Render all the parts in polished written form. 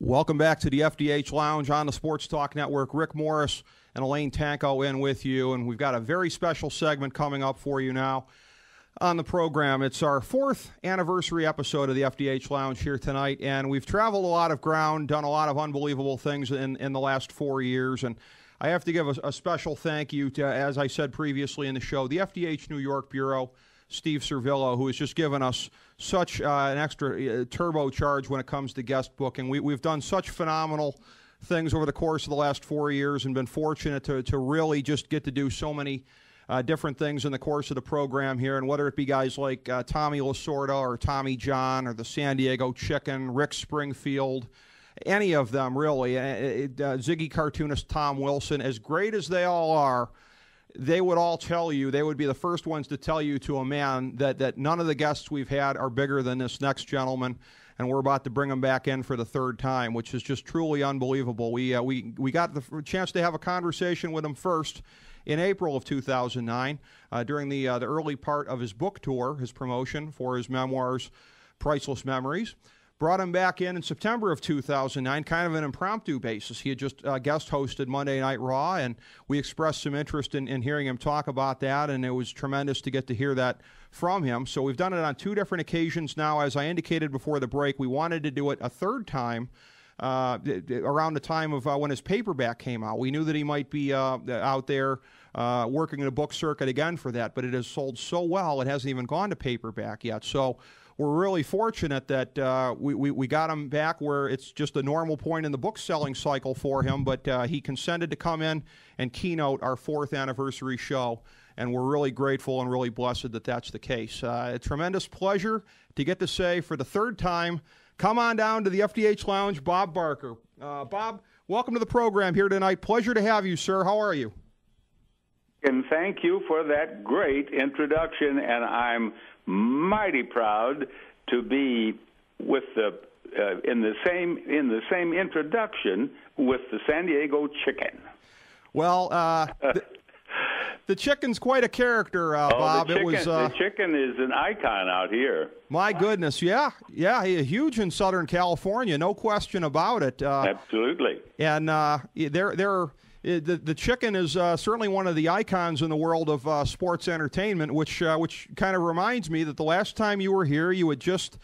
Welcome back to the FDH Lounge on the Sports Talk Network. Rick Morris and Elaine Tanko in with you, and we've got a very special segment coming up for you now on the program. It's our 4th anniversary episode of the FDH Lounge here tonight, and we've traveled a lot of ground, done a lot of unbelievable things in the last 4 years, and I have to give a special thank you to, as I said previously in the show, the FDH New York Bureau, Steve Servillo, who has just given us such an extra turbocharge when it comes to guest booking. We've done such phenomenal things over the course of the last 4 years and been fortunate to really just get to do so many different things in the course of the program here, and whether it be guys like Tommy Lasorda or Tommy John or the San Diego Chicken, Rick Springfield, any of them really, Ziggy cartoonist Tom Wilson, as great as they all are, they would all tell you, they would be the first ones to tell you to a man that none of the guests we've had are bigger than this next gentleman, and we're about to bring him back in for the 3rd time, which is just truly unbelievable. We got the chance to have a conversation with him first in April of 2009 during the early part of his book tour, his promotion for his memoirs, Priceless Memories. Brought him back in September of 2009, kind of an impromptu basis. He had just guest hosted Monday Night Raw, and we expressed some interest in hearing him talk about that, and it was tremendous to get to hear that from him. So we've done it on 2 different occasions now. As I indicated before the break, we wanted to do it a 3rd time around the time of when his paperback came out. We knew that he might be out there working in a book circuit again for that, but it has sold so well it hasn't even gone to paperback yet. So we're really fortunate that we got him back where it's just a normal point in the book selling cycle for him, but he consented to come in and keynote our 4th anniversary show, and we're really grateful and really blessed that that's the case. A tremendous pleasure to get to say for the 3rd time, come on down to the FDH Lounge, Bob Barker. Bob, welcome to the program here tonight. Pleasure to have you, sir. How are you? And thank you for that great introduction, and I'm mighty proud to be with in the same introduction with the San Diego Chicken. Well, the Chicken's quite a character, Bob. The Chicken is an icon out here. My goodness, yeah, he's huge in Southern California, no question about it. Absolutely. And the Chicken is certainly one of the icons in the world of sports entertainment, which kind of reminds me that the last time you were here, you had just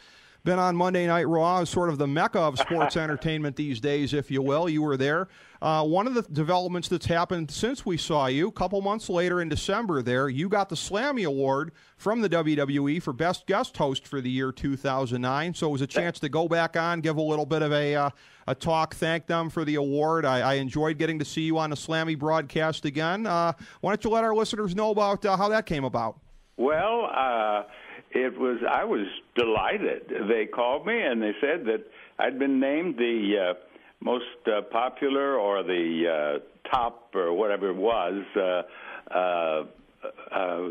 been on Monday Night Raw, sort of the mecca of sports entertainment these days, if you will. You were there. One of the developments that's happened since we saw you, a couple months later in December there, you got the Slammy Award from the WWE for Best Guest Host for the year 2009. So it was a chance to go back on, give a little bit of a talk, thank them for the award. I enjoyed getting to see you on the Slammy broadcast again. Why don't you let our listeners know about how that came about? Well, I was delighted. They called me and they said that I'd been named the most popular or the top or whatever it was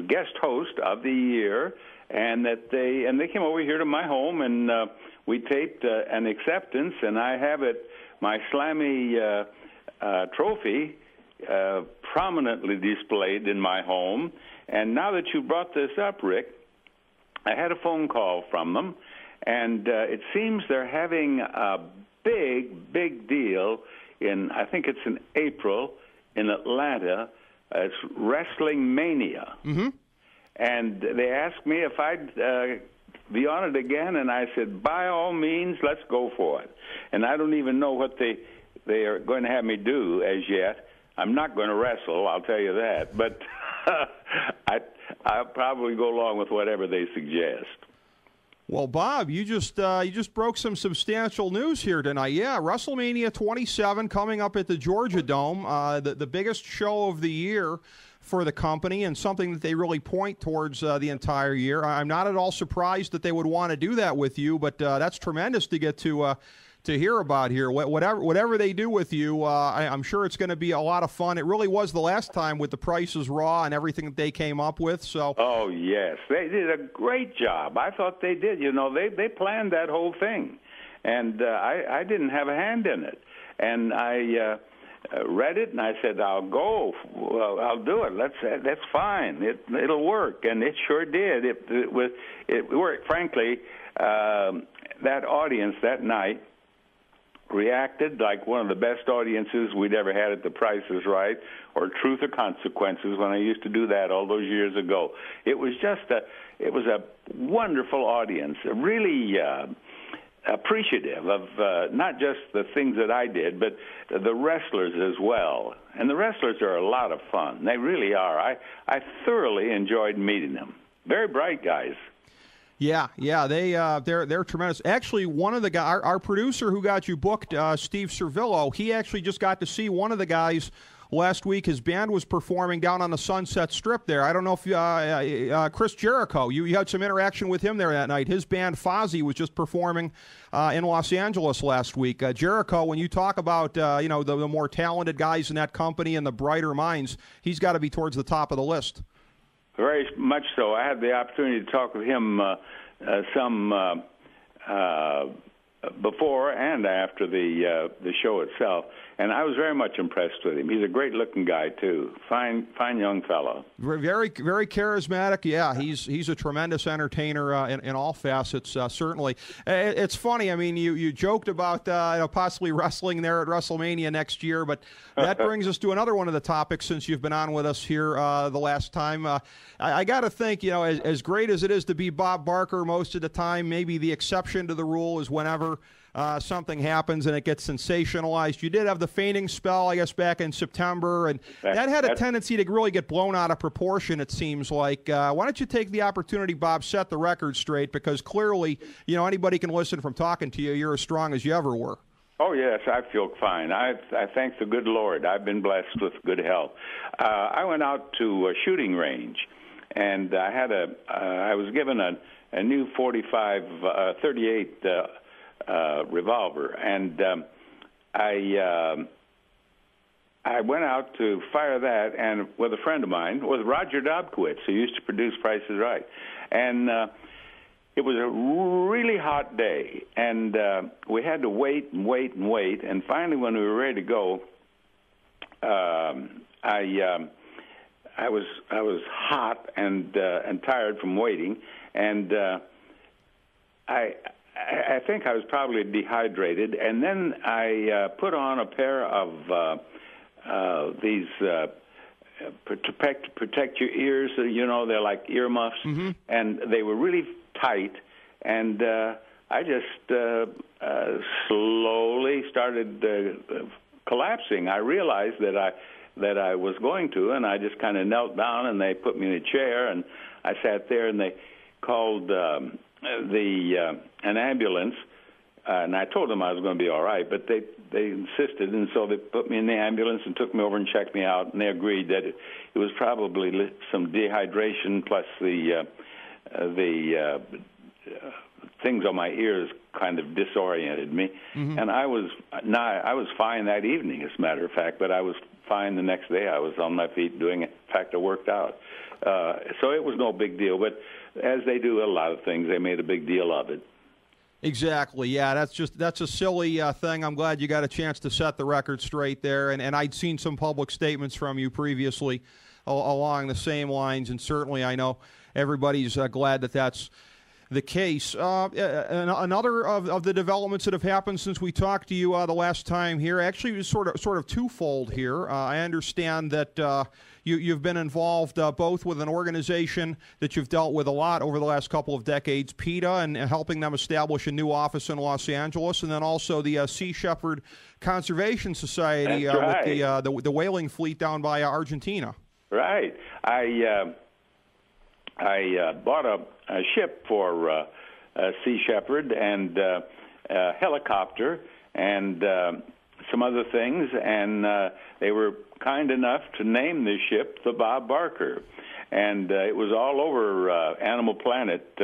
guest host of the year, and that they came over here to my home and we taped an acceptance, and I have my Slammy trophy prominently displayed in my home. And now that you brought this up, Rick, I had a phone call from them, and it seems they're having a big deal I think it's in April in Atlanta. It's Wrestling Mania. Mm-hmm. And they asked me if I'd be on it again, and I said, by all means, let's go for it. And I don't even know what they are going to have me do as yet. I'm not going to wrestle, I'll tell you that. But I'll probably go along with whatever they suggest. Well, Bob, you just broke some substantial news here tonight. Yeah, WrestleMania 27 coming up at the Georgia Dome, the biggest show of the year for the company, and something that they really point towards the entire year. I'm not at all surprised that they would want to do that with you, but that's tremendous to get to hear about here. Whatever they do with you, I'm sure it's going to be a lot of fun. It really was the last time with the Price is Raw and everything that they came up with. So. Oh, yes. They did a great job. I thought they did. You know, they planned that whole thing, and I didn't have a hand in it. And I read it, and I said, I'll go. Well, I'll do it. That's fine. It'll work. And it sure did. It worked. Frankly, that audience that night reacted like one of the best audiences we'd ever had at The Price is Right, or Truth or Consequences, when I used to do that all those years ago. It was a wonderful audience, really appreciative of not just the things that I did, but the wrestlers as well. And the wrestlers are a lot of fun. They really are. I thoroughly enjoyed meeting them. Very bright guys. Yeah, they're tremendous. Actually, one of the guys, our producer who got you booked, Steve Servillo, he actually just got to see one of the guys last week. His band was performing down on the Sunset Strip there. I don't know if Chris Jericho, you had some interaction with him there that night. His band Fozzy was just performing in Los Angeles last week. Jericho, when you talk about the more talented guys in that company and the brighter minds, he's got to be towards the top of the list. Very much so. I had the opportunity to talk with him some before and after the show itself, and I was very much impressed with him. He's a great-looking guy too, fine young fellow. Very, very charismatic. Yeah, he's a tremendous entertainer in all facets. Certainly, it's funny. I mean, you joked about possibly wrestling there at WrestleMania next year, but that brings us to another one of the topics since you've been on with us here the last time. I got to think, as great as it is to be Bob Barker most of the time, maybe the exception to the rule is whenever something happens and it gets sensationalized. You did have the fainting spell, I guess, back in September, and that had a tendency to really get blown out of proportion, it seems like. Why don't you take the opportunity, Bob, set the record straight, because clearly, anybody can listen from talking to you. You're as strong as you ever were. Oh, yes, I feel fine. I thank the good Lord. I've been blessed with good health. I went out to a shooting range, and I was given a new 38 revolver, and I went out to fire that, and with a friend of mine, with Roger Dobkowitz, who used to produce Price is Right, and it was a really hot day, and we had to wait, and finally, when we were ready to go, I was hot and tired from waiting, and I think I was probably dehydrated, and then I put on a pair of these to protect your ears. They're like earmuffs, and they were really tight, and I just slowly started collapsing. I realized that I was going to, and I just kind of knelt down, and they put me in a chair, and I sat there, and they called an ambulance, and I told them I was going to be all right, but they insisted, and so they put me in the ambulance and took me over and checked me out, and they agreed that it was probably some dehydration plus the things on my ears kind of disoriented me, and I was fine that evening, as a matter of fact, but I was fine the next day. I was on my feet doing it. In fact, I worked out. So it was no big deal, but as they do a lot of things, they made a big deal of it. Exactly. Yeah, that's a silly thing. I'm glad you got a chance to set the record straight there, and I'd seen some public statements from you previously along the same lines, and certainly I know everybody's glad that that's the case. Another of the developments that have happened since we talked to you the last time here, actually was sort of twofold here. I understand that you've been involved both with an organization that you've dealt with a lot over the last couple of decades, PETA, and helping them establish a new office in Los Angeles, and then also the Sea Shepherd Conservation Society with the whaling fleet down by Argentina. Right. I bought a ship for Sea Shepherd and a helicopter and some other things, and they were kind enough to name this ship the Bob Barker. And it was all over Animal Planet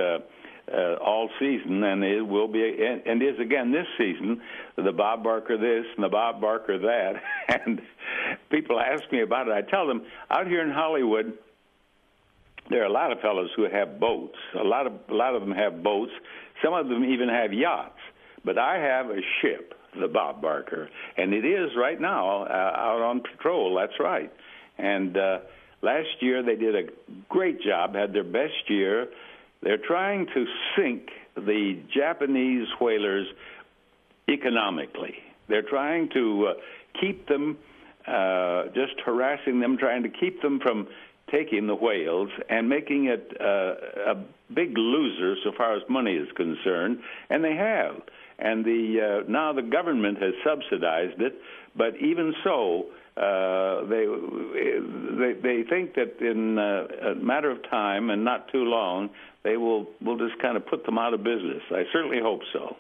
all season, and it will be, and is again this season, the Bob Barker this and the Bob Barker that. And people ask me about it. I tell them, out here in Hollywood, there are a lot of fellows who have boats. A lot of them have boats. Some of them even have yachts. But I have a ship, the Bob Barker, and it is right now out on patrol. That's right. And last year they did a great job, had their best year. They're trying to sink the Japanese whalers economically. They're trying to keep them, just harassing them, trying to keep them from taking the whales and making it a big loser so far as money is concerned, and they have. And now the government has subsidized it, but even so, they think that in a matter of time and not too long, we'll just kind of put them out of business. I certainly hope so.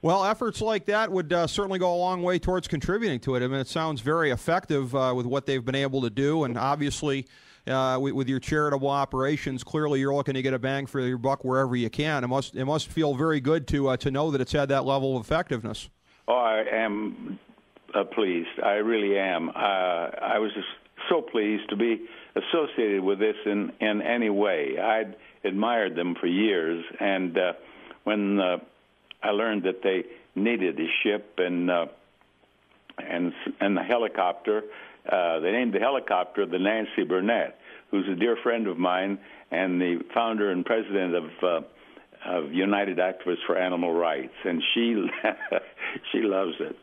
Well, efforts like that would certainly go a long way towards contributing to it. I mean, it sounds very effective with what they've been able to do, and obviously with your charitable operations, clearly you're looking to get a bang for your buck wherever you can. It must feel very good to know that it's had that level of effectiveness. Oh, I am pleased. I really am. I was just so pleased to be associated with this in any way. I'd admired them for years, and when I learned that they needed a ship and the helicopter, they named the helicopter the Nancy Burnett, who's a dear friend of mine and the founder and president of United Activists for Animal Rights, and she loves it.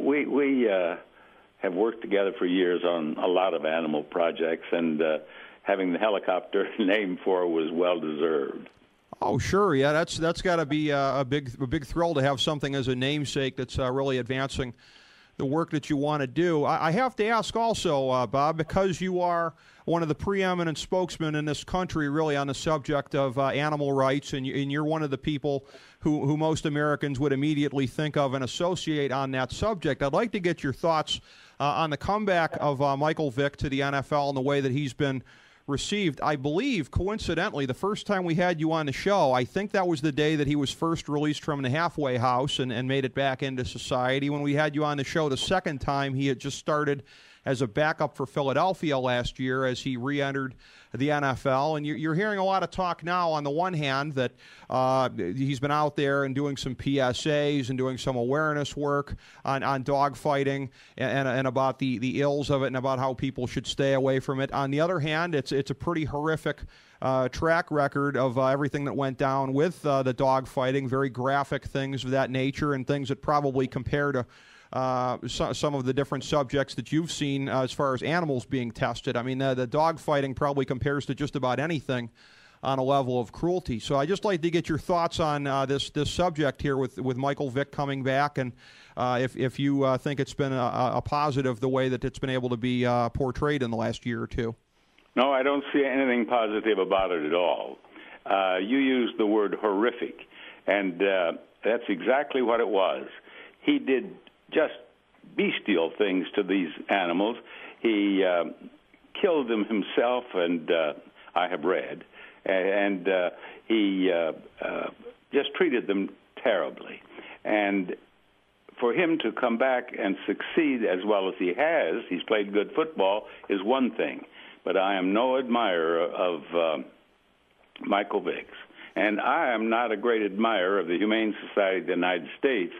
We have worked together for years on a lot of animal projects, and having the helicopter named for her was well deserved. Oh, sure, yeah, that's got to be a big thrill to have something as a namesake that's really advancing the work that you want to do. I have to ask also, Bob, because you are one of the preeminent spokesmen in this country really on the subject of animal rights, and you're one of the people who most Americans would immediately think of and associate on that subject. I'd like to get your thoughts on the comeback of Michael Vick to the NFL and the way that he's been received. I believe, coincidentally, the first time we had you on the show, I think that was the day that he was first released from the halfway house and made it back into society. When we had you on the show the second time, he had just started as a backup for Philadelphia last year as he re-entered the NFL. And you're hearing a lot of talk now on the one hand that he's been out there and doing some PSAs and doing some awareness work on dog fighting and about the ills of it and about how people should stay away from it. On the other hand, it's a pretty horrific track record of everything that went down with the dog fighting, very graphic things of that nature and things that probably compare to some of the different subjects that you've seen as far as animals being tested. I mean, the dog fighting probably compares to just about anything on a level of cruelty. So I'd just like to get your thoughts on this subject here with Michael Vick coming back, and if you think it's been a positive the way that it's been able to be portrayed in the last year or two. No, I don't see anything positive about it at all. You used the word horrific, and that's exactly what it was. He did just bestial things to these animals. He killed them himself, and I have read, and he just treated them terribly. And for him to come back and succeed as well as he has, he's played good football, is one thing. But I am no admirer of Michael Vick's. And I am not a great admirer of the Humane Society of the United States,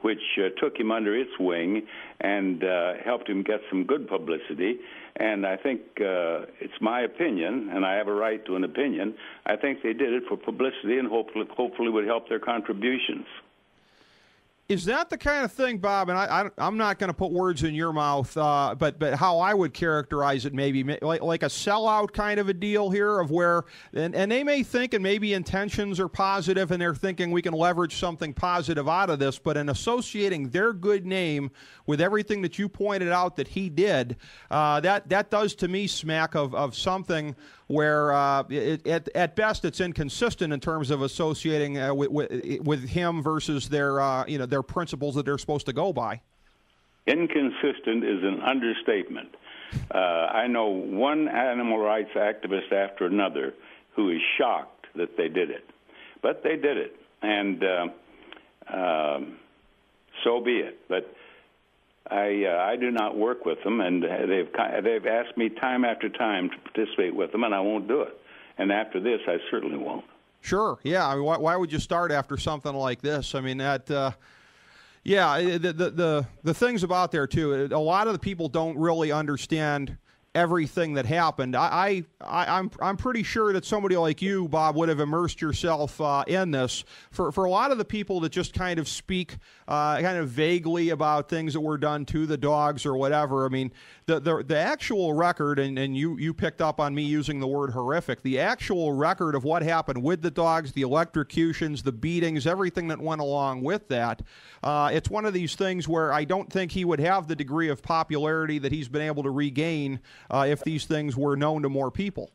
which took him under its wing and helped him get some good publicity. And I think it's my opinion, and I have a right to an opinion, I think they did it for publicity and hopefully would help their contributions. Is that the kind of thing, Bob, and I'm not going to put words in your mouth, but how I would characterize it maybe like a sellout kind of a deal here of where, and they may think, and maybe intentions are positive, and they're thinking we can leverage something positive out of this, but in associating their good name with everything that you pointed out that he did, that does to me smack of something where at best it's inconsistent in terms of associating with him versus their principles that they're supposed to go by. Inconsistent is an understatement. I know one animal rights activist after another who is shocked that they did it. But they did it, and so be it. But I do not work with them, and they've asked me time after time to participate with them, and I won't do it. And after this, I certainly won't. Sure, yeah. I mean, why would you start after something like this? I mean, that. Yeah, the things about there too. A lot of the people don't really understand everything that happened. I'm pretty sure that somebody like you, Bob, would have immersed yourself in this. For a lot of the people that just kind of speak kind of vaguely about things that were done to the dogs or whatever, I mean, the actual record, and you picked up on me using the word horrific, the actual record of what happened with the dogs, the electrocutions, the beatings, everything that went along with that, it's one of these things where I don't think he would have the degree of popularity that he's been able to regain if these things were known to more people.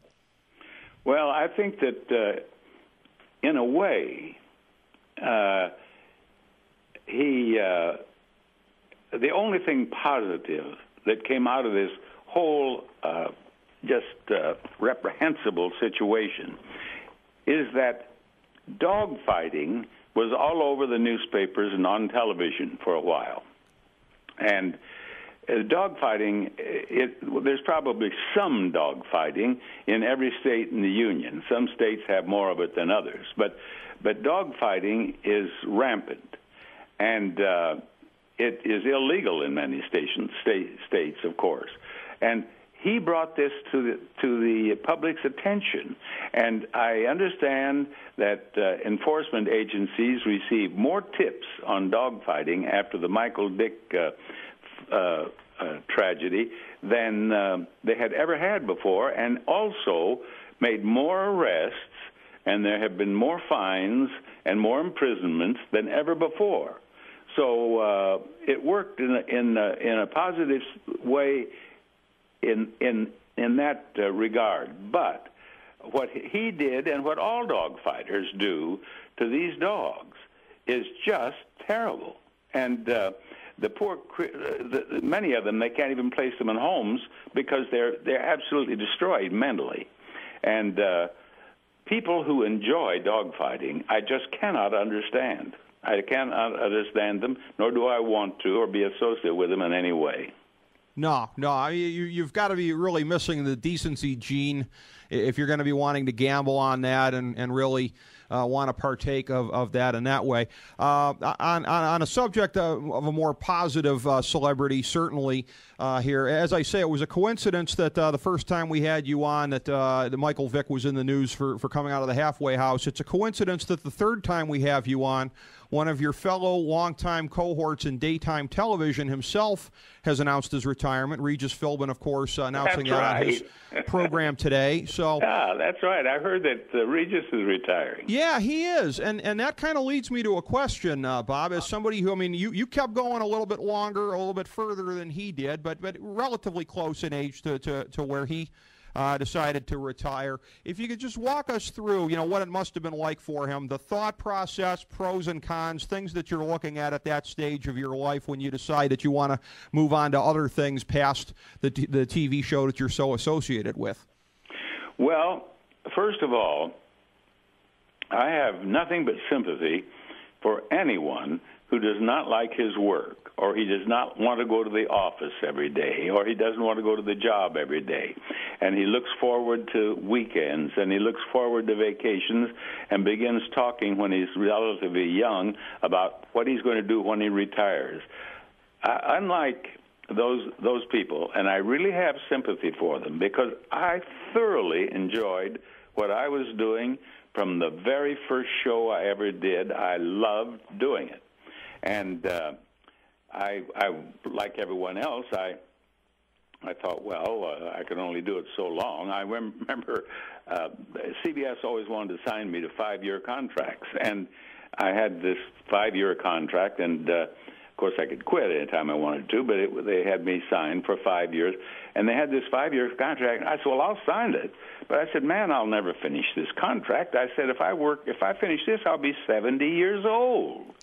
Well, I think that in a way, the only thing positive that came out of this whole reprehensible situation is that dogfighting was all over the newspapers and on television for a while. And dogfighting, there's probably some dogfighting in every state in the Union. Some states have more of it than others. But dogfighting is rampant. And it is illegal in many states, of course. And he brought this to the public's attention. And I understand that enforcement agencies received more tips on dogfighting after the Michael Dick tragedy than they had ever had before, and also made more arrests, and there have been more fines and more imprisonments than ever before. So it worked in a positive way in that regard. But what he did and what all dog fighters do to these dogs is just terrible. And the poor, many of them, they can't even place them in homes because they're absolutely destroyed mentally. And people who enjoy dog fighting, I just cannot understand. I cannot understand them, nor do I want to or be associated with them in any way. No, you've got to be really missing the decency gene if you're going to be wanting to gamble on that and really want to partake of that in that way. On a subject of a more positive celebrity, certainly here, as I say, it was a coincidence that the first time we had you on that Michael Vick was in the news for coming out of the halfway house. It's a coincidence that the third time we have you on, one of your fellow longtime cohorts in daytime television himself has announced his retirement. Regis Philbin, of course, announcing that on his program today. So, yeah, that's right. I heard that Regis is retiring. Yeah, he is. And that kind of leads me to a question, Bob, as somebody who, I mean, you kept going a little bit longer, a little bit further than he did, but relatively close in age to where he decided to retire. If you could just walk us through, what it must have been like for him, the thought process, pros and cons, things that you're looking at that stage of your life when you decide that you want to move on to other things past the TV show that you're so associated with. Well, first of all, I have nothing but sympathy for anyone who does not like his work, or he does not want to go to the office every day, or he doesn't want to go to the job every day. And he looks forward to weekends, and he looks forward to vacations, and begins talking when he's relatively young about what he's going to do when he retires. Unlike those people, and I really have sympathy for them, because I thoroughly enjoyed what I was doing from the very first show I ever did. I loved doing it. And I like everyone else, I thought, well, I can only do it so long. I remember CBS always wanted to sign me to 5-year contracts, and I had this 5-year contract, and of course I could quit anytime I wanted to, but they had me signed for 5 years, and they had this 5-year contract. And I said, well, I'll sign it. But I said, man, I'll never finish this contract. I said, if I finish this, I'll be 70 years old.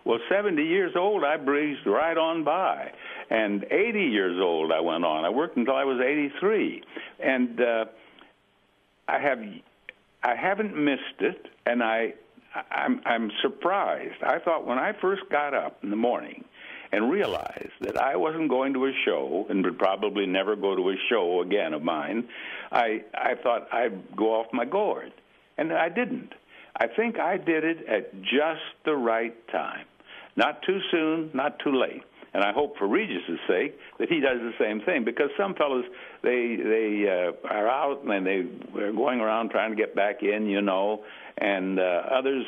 Well, 70 years old, I breezed right on by. And 80 years old, I went on. I worked until I was 83. And I haven't missed it, and I'm surprised. I thought when I first got up in the morning and realized that I wasn't going to a show and would probably never go to a show again of mine, I thought I'd go off my gourd. And I didn't. I think I did it at just the right time. Not too soon, not too late. and I hope for Regis's sake that he does the same thing, because some fellows they are out and they're going around trying to get back in, and others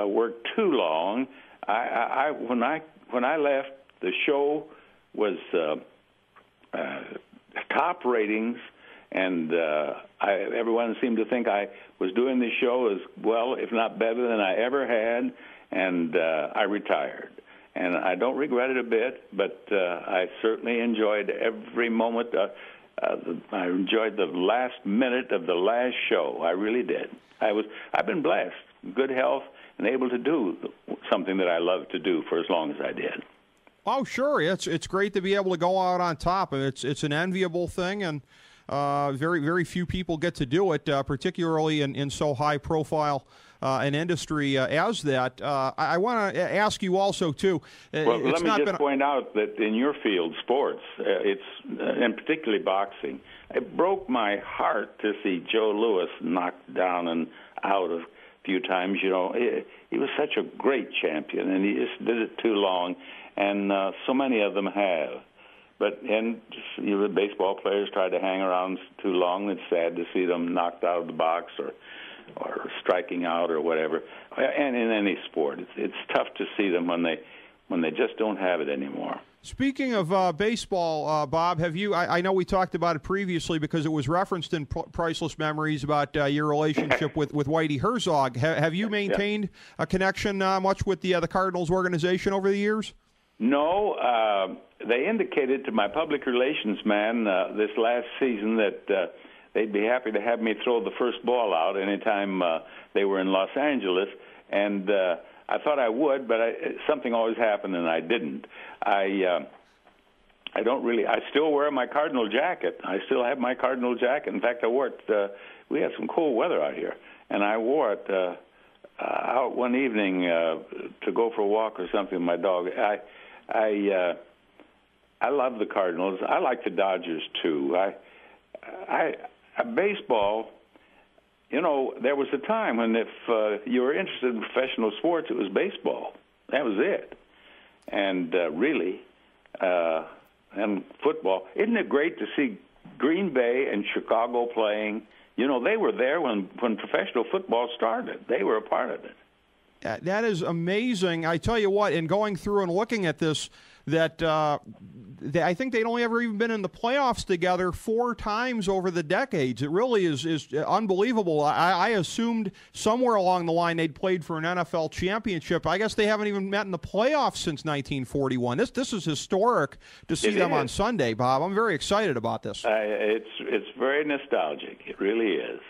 work too long. When I left, the show was top ratings, and everyone seemed to think I was doing the show as well, if not better, than I ever had, and I retired. And I don't regret it a bit, but I certainly enjoyed every moment. I enjoyed the last minute of the last show. I really did. I've been blessed, good health, and able to do something that I love to do for as long as I did. Oh, sure. It's great to be able to go out on top, and it's an enviable thing, and very, very few people get to do it, particularly in so high profile an industry as that. I want to ask you also too. Well, let me just point out that in your field, sports, and particularly boxing, it broke my heart to see Joe Louis knocked down and out a few times. He was such a great champion, and he just did it too long. And so many of them have. The baseball players try to hang around too long. It's sad to see them knocked out of the box or striking out or whatever. And in any sport, it's tough to see them when they just don't have it anymore. Speaking of baseball, Bob, have you? I know we talked about it previously because it was referenced in Priceless Memories about your relationship with Whitey Herzog. Have you maintained a connection much with the Cardinals organization over the years? No, they indicated to my public relations man this last season that they'd be happy to have me throw the first ball out anytime they were in Los Angeles, and I thought I would, but something always happened and I didn't. I don't really. I still wear my Cardinal jacket. I still have my Cardinal jacket. In fact, I wore it. We had some cool weather out here, and I wore it out one evening to go for a walk or something with my dog. I love the Cardinals. I like the Dodgers too. Baseball, there was a time when if you were interested in professional sports, it was baseball. That was it. And really, and football. Isn't it great to see Green Bay and Chicago playing? They were there when professional football started. They were a part of it. That is amazing. I tell you what, in going through and looking at this, that I think they'd only ever even been in the playoffs together 4 times over the decades. It really is unbelievable. I assumed somewhere along the line they'd played for an NFL championship. I guess they haven't even met in the playoffs since 1941. This is historic to see them on Sunday, Bob. I'm very excited about this. It's very nostalgic. It really is.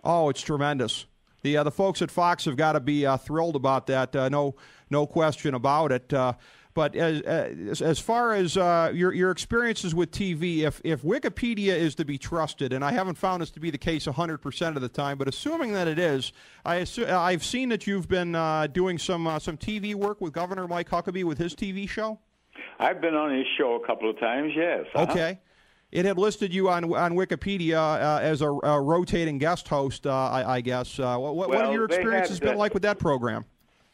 Oh, it's tremendous. The folks at Fox have got to be thrilled about that. No question about it. But as far as your experiences with TV, if Wikipedia is to be trusted, and I haven't found this to be the case 100% of the time, but assuming that it is, I've seen that you've been doing some TV work with Governor Mike Huckabee with his TV show. I've been on his show a couple of times, yes. Okay. It had listed you on Wikipedia as a rotating guest host, I guess. What have your experiences been like with that program?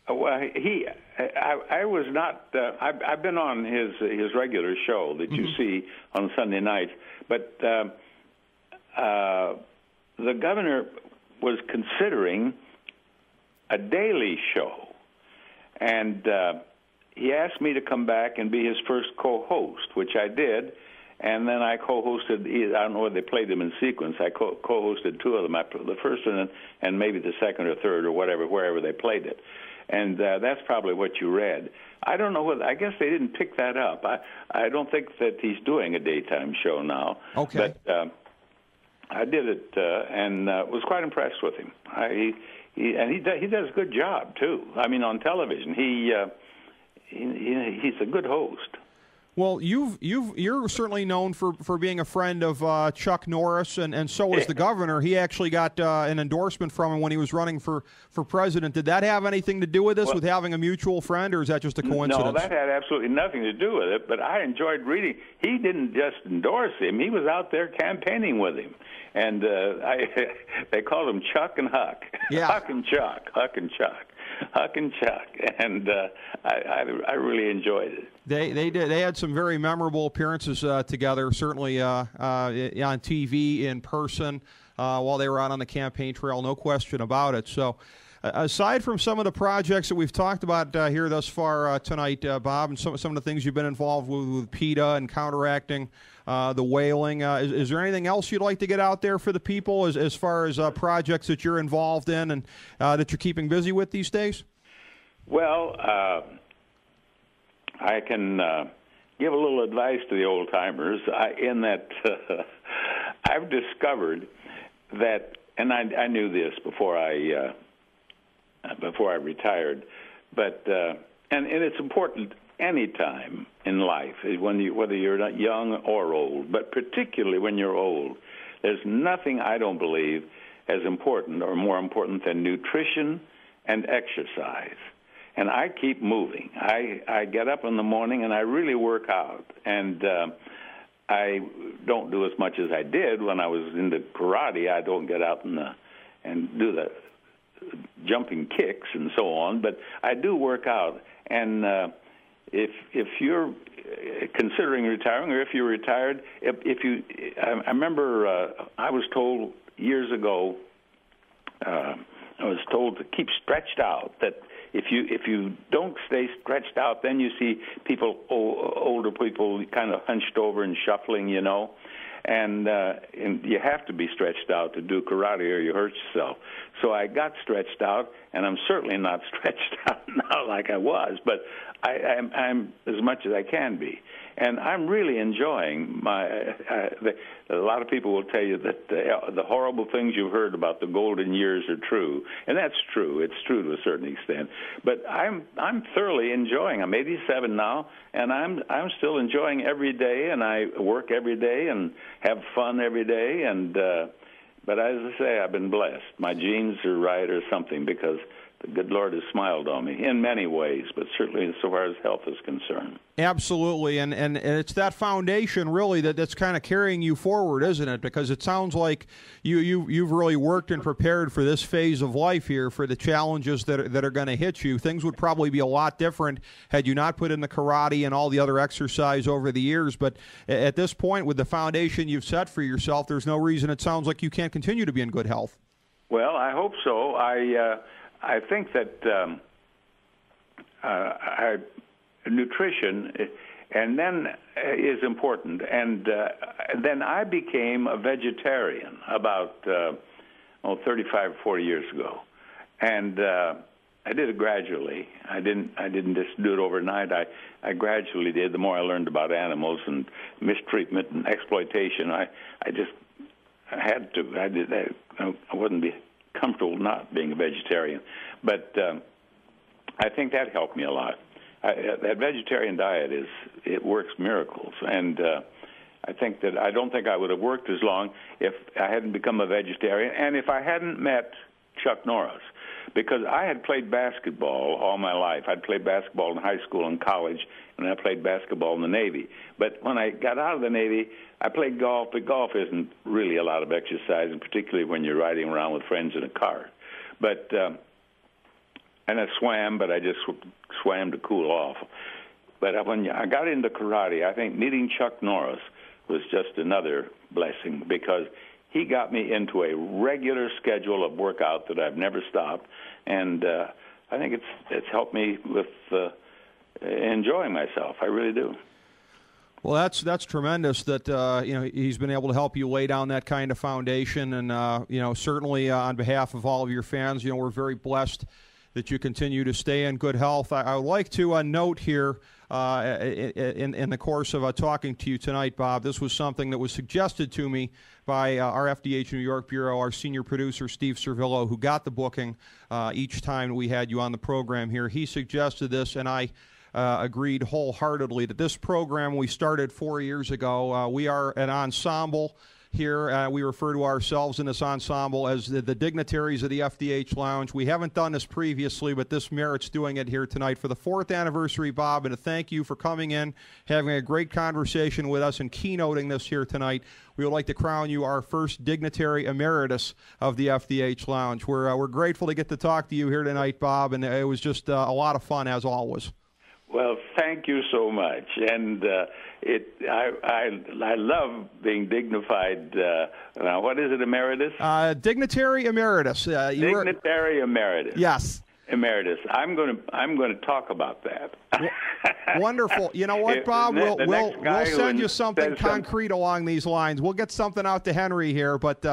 Well, I was not. I've been on his regular show that you see on Sunday nights, but the governor was considering a daily show, and he asked me to come back and be his first co-host, which I did. And then I co-hosted, I don't know whether they played them in sequence. I co-hosted 2 of them, the first one and maybe the second or third or whatever, wherever they played it. And that's probably what you read. I don't know whether, I guess they didn't pick that up. I don't think that he's doing a daytime show now. Okay. But I did it and was quite impressed with him. He does a good job, too. I mean, on television. He's a good host. Well, you're certainly known for being a friend of Chuck Norris, and so is the governor. He actually got an endorsement from him when he was running for president. Did that have anything to do with this, with having a mutual friend, or is that just a coincidence? No, that had absolutely nothing to do with it, but I enjoyed reading. He didn't just endorse him. He was out there campaigning with him. And they called him Chuck and Huck. Yeah. Huck and Chuck. And I really enjoyed it. They did. They had some very memorable appearances together, certainly on TV, in person, while they were out on the campaign trail, no question about it. So aside from some of the projects that we've talked about here thus far tonight, Bob, and some of the things you've been involved with PETA and counteracting the whaling, is there anything else you'd like to get out there for the people as far as projects that you're involved in and that you're keeping busy with these days? Well, I can give a little advice to the old-timers in that I've discovered that, and I knew this before I retired, but and it's important any time in life, whether you're young or old, but particularly when you're old. There's nothing, I don't believe, as important or more important than nutrition and exercise. And I keep moving. I get up in the morning and I really work out. And I don't do as much as I did when I was into karate. I don't get out and do the jumping kicks and so on. But I do work out. And if you're considering retiring, or if you're retired, I remember I was told years ago, I was told to keep stretched out, that if you don't stay stretched out, then you see people, older people, kind of hunched over and shuffling, and you have to be stretched out to do karate or you hurt yourself. So I got stretched out, and I'm certainly not stretched out now like I was, but I'm as much as I can be. And I'm really enjoying a lot of people will tell you that the horrible things you've heard about the golden years are true, and that's true. It's true to a certain extent. But I'm thoroughly enjoying. I'm 87 now, and I'm still enjoying every day, and I work every day and have fun every day. And but as I say, I've been blessed. My genes are right or something, because the good Lord has smiled on me in many ways, but certainly as far as health is concerned. Absolutely, and it's that foundation really that's kind of carrying you forward, isn't it? Because it sounds like you've really worked and prepared for this phase of life here, for the challenges that are going to hit you. Things would probably be a lot different had you not put in the karate and all the other exercise over the years. But at this point, with the foundation you've set for yourself, there's no reason it sounds like you can't continue to be in good health. Well, I hope so. I think that nutrition and then is important. And then I became a vegetarian about 35, 40 years ago. And I did it gradually. I didn't just do it overnight. I gradually did. The more I learned about animals and mistreatment and exploitation, I had to. I wouldn't be comfortable not being a vegetarian, but I think that helped me a lot. That vegetarian diet it works miracles, and I think that I don't think I would have worked as long if I hadn't become a vegetarian, and if I hadn't met Chuck Norris, because I had played basketball all my life. I'd played basketball in high school and college, and I played basketball in the Navy. But when I got out of the Navy, I played golf, but golf isn't really a lot of exercise, and particularly when you're riding around with friends in a car. But and I swam, but I just swam to cool off. But when I got into karate, I think meeting Chuck Norris was just another blessing, because he got me into a regular schedule of workout that I've never stopped, and I think it's helped me with enjoying myself. I really do. Well, that's tremendous that he's been able to help you lay down that kind of foundation, and certainly on behalf of all of your fans, we're very blessed that you continue to stay in good health. I would like to note here in the course of talking to you tonight, Bob, this was something that was suggested to me by our FDH New York Bureau, our senior producer, Steve Servillo, who got the booking each time we had you on the program here. He suggested this, and I agreed wholeheartedly that this program we started 4 years ago, we are an ensemble here. We refer to ourselves in this ensemble as the dignitaries of the FDH Lounge. We haven't done this previously, but this merits doing it here tonight for the 4th anniversary, Bob, and to thank you for coming in, having a great conversation with us, and keynoting this here tonight. We would like to crown you our first dignitary emeritus of the FDH Lounge. We're grateful to get to talk to you here tonight, Bob, and it was just a lot of fun, as always. Well, thank you so much, and I love being dignified. Now, what is it, emeritus? Dignitary emeritus. Dignitary emeritus. Yes. Emeritus. I'm going to talk about that. Wonderful. You know what, Bob? We'll send you something concrete along these lines. We'll get something out to Henry here, but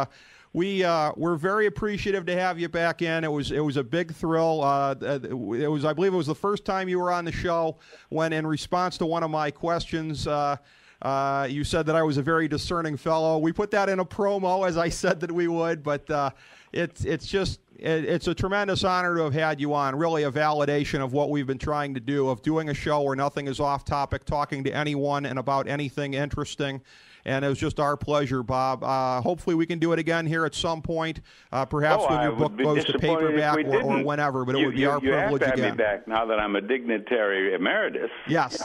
we're very appreciative to have you back in. It was a big thrill. I believe it was the first time you were on the show when, in response to one of my questions, you said that I was a very discerning fellow. We put that in a promo, as I said that we would, but it's a tremendous honor to have had you on. Really a validation of what we've been trying to do, of doing a show where nothing is off topic, talking to anyone and about anything interesting. And it was just our pleasure, Bob. Hopefully we can do it again here at some point, perhaps when your book goes to paperback or whenever, but it would be our privilege again. You have to have me back now that I'm a dignitary emeritus. Yes.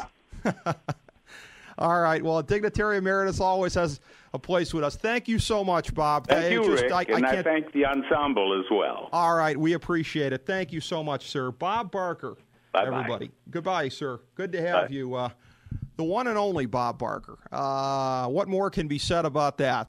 All right. Well, a dignitary emeritus always has a place with us. Thank you so much, Bob. Thank you, Rick, I thank the ensemble as well. All right. We appreciate it. Thank you so much, sir. Bob Barker, Bye-bye. Everybody. Goodbye, sir. Good to have you. The one and only Bob Barker. What more can be said about that?